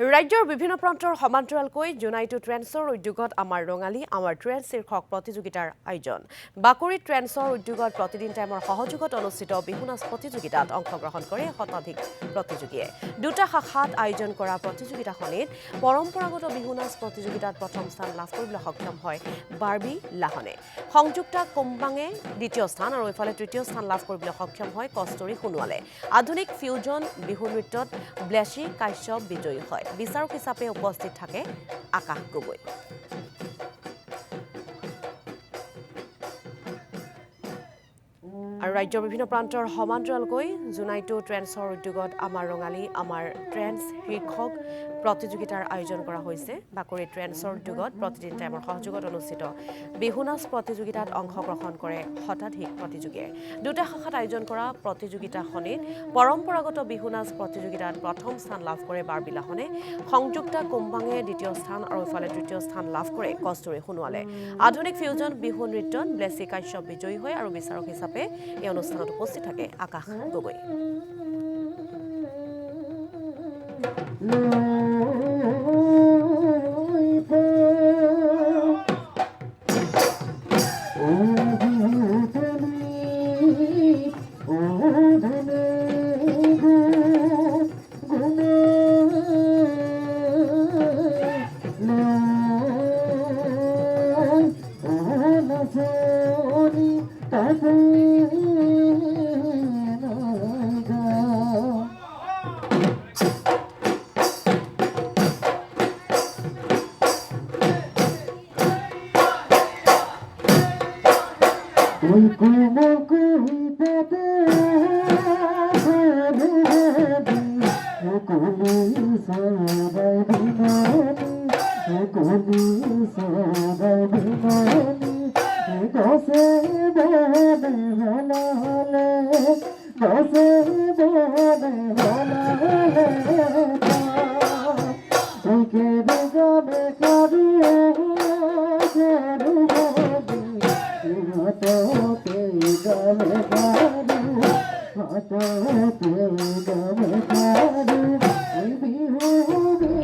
ৰাজ্যৰ বিভিন্ন প্ৰান্তৰ সমান্তৰালকৈ জুনাইটো ট্ৰেন্সৰ উদ্যোগত আমাৰ ৰঙালী আমাৰ ট্ৰেন্স শীৰ্ষক প্ৰতিযোগিতাৰ আয়োজন বাকৰি ট্ৰেন্সৰ উদ্যোগত প্ৰতিদিন টাইমৰ সহযোগত অনুষ্ঠিত বিহু নাচ প্ৰতিযোগিতাত অংশগ্ৰহণ কৰে শতাধিক প্ৰতিযোগীয়ে দুটা শাখাত আয়োজন কৰা প্ৰতিযোগিতাখনিত পৰম্পৰাগত বিহু নাচ প্ৰতিযোগিতাত প্ৰথম স্থান লাভ কৰিবলৈ সক্ষম হয় বাৰ্বি লাহনে সংযুক্তা কোম্বাঙে দ্বিতীয় স্থান আৰু ইফালে তৃতীয় স্থান লাভ কৰিবলৈ সক্ষম হয় কষ্টৰী সোণোৱালে আধুনিক ফিউজন বিহু নৃত্যত ব্লেছি কাশ্যপ বিজয়ী হয় বিচাৰক হিচাপে উপস্থিত থাকে আকাশ গগৈ আৰু ৰাজ্যৰ বিভিন্ন প্ৰান্তৰ সমান্তৰালকৈ জুনাইটো ট্ৰেন্সৰ উদ্যোগত আমাৰ ৰঙালী আমাৰ ট্ৰেন্স শীৰ্ষক প্ৰতিযোগিতাৰ আয়োজন কৰা হৈছে বাকৰি ট্ৰেন্সৰ উদ্যোগত প্ৰতিদিন টাইমৰ সহযোগত অনুষ্ঠিত বিহু নাচ প্ৰতিযোগিতাত অংশগ্ৰহণ কৰে শতাধিক প্ৰতিযোগীয়ে দুটা শাখাত আয়োজন কৰা প্ৰতিযোগিতাখনিত পৰম্পৰাগত বিহু নাচ প্ৰতিযোগিতাত প্ৰথম স্থান লাভ কৰে বাৰ্বি লাহনে সংযুক্তা কোম্বাঙে দ্বিতীয় স্থান আৰু ইফালে তৃতীয় স্থান লাভ কৰে কষ্টৰী সোণোৱালে আধুনিক ফিউজন বিহু নৃত্যত ব্লেছি কাশ্যপ বিজয়ী হয় আৰু বিচাৰক হিচাপে এই অনুষ্ঠানত উপস্থিত থাকে আকাশ গগৈ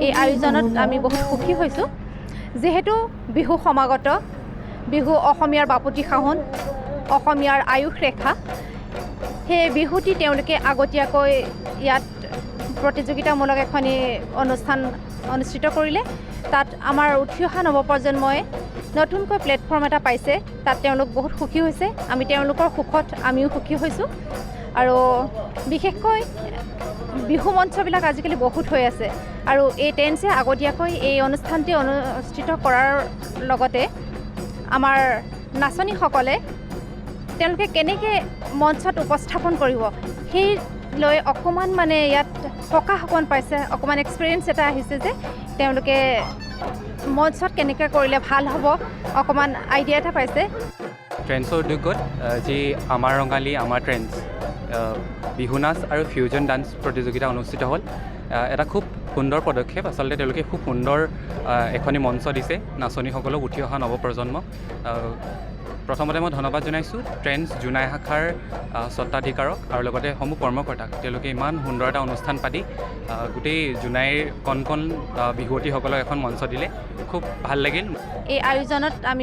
এই আয়োজনত আমি বহুত সুখী হৈছোঁ যেহেতু বিহু সমাগত বিহু অসমীয়াৰ বাপতি সাহোন অসমীয়াৰ আয়ুস ৰেখা সেই বিহুটি তেওঁলোকে আগতীয়াকৈ ইয়াত প্ৰতিযোগিতামূলক এখন অনুষ্ঠান অনুষ্ঠিত কৰিলে তাত আমাৰ উঠি অহা নৱপ্ৰজন্মই নতুনকৈ প্লেটফৰ্ম এটা পাইছে তাত তেওঁলোক বহুত সুখী হৈছে আমি তেওঁলোকৰ সুখত আমিও সুখী হৈছোঁ আৰু বিশেষকৈ বিহু মঞ্চবিলাক আজিকালি বহুত হৈ আছে আৰু এই ট্ৰেন্সে আগতীয়াকৈ এই অনুষ্ঠানটি অনুষ্ঠিত কৰাৰ লগতে আমাৰ নাচনীসকলে তেওঁলোকে কেনেকৈ মঞ্চত উপস্থাপন কৰিব সেই লৈ অকণমান মানে ইয়াত সকাহ অকণমান পাইছে অকণমান এক্সপিৰিয়েঞ্চ এটা আহিছে যে তেওঁলোকে মঞ্চত কেনেকৈ কৰিলে ভাল হ'ব অকণমান আইডিয়া এটা পাইছে ট্ৰেন্সৰ উদ্যোগত যি আমাৰ ৰঙালী আমাৰ ট্ৰেন্স বিহু নাচ আৰু ফিউজন ডান্স প্ৰতিযোগিতা অনুষ্ঠিত হ'ল এটা খুব সুন্দৰ পদক্ষেপ আচলতে তেওঁলোকে খুব সুন্দৰ এখনি মঞ্চ দিছে নাচনীসকলক উঠি অহা নৱপ্ৰজন্মক প্ৰথমতে মই ধন্যবাদ জনাইছোঁ ট্ৰেন্স জুনাই শাখাৰ স্বত্বাধিকাৰক আৰু লগতে সমূহ কৰ্মকৰ্তাক তেওঁলোকে ইমান সুন্দৰ এটা অনুষ্ঠান পাতি গোটেই জুনাইৰ কণ কণ বিহুৱতীসকলক এখন মঞ্চ দিলে খুব ভাল লাগিল এই আয়োজনত আমি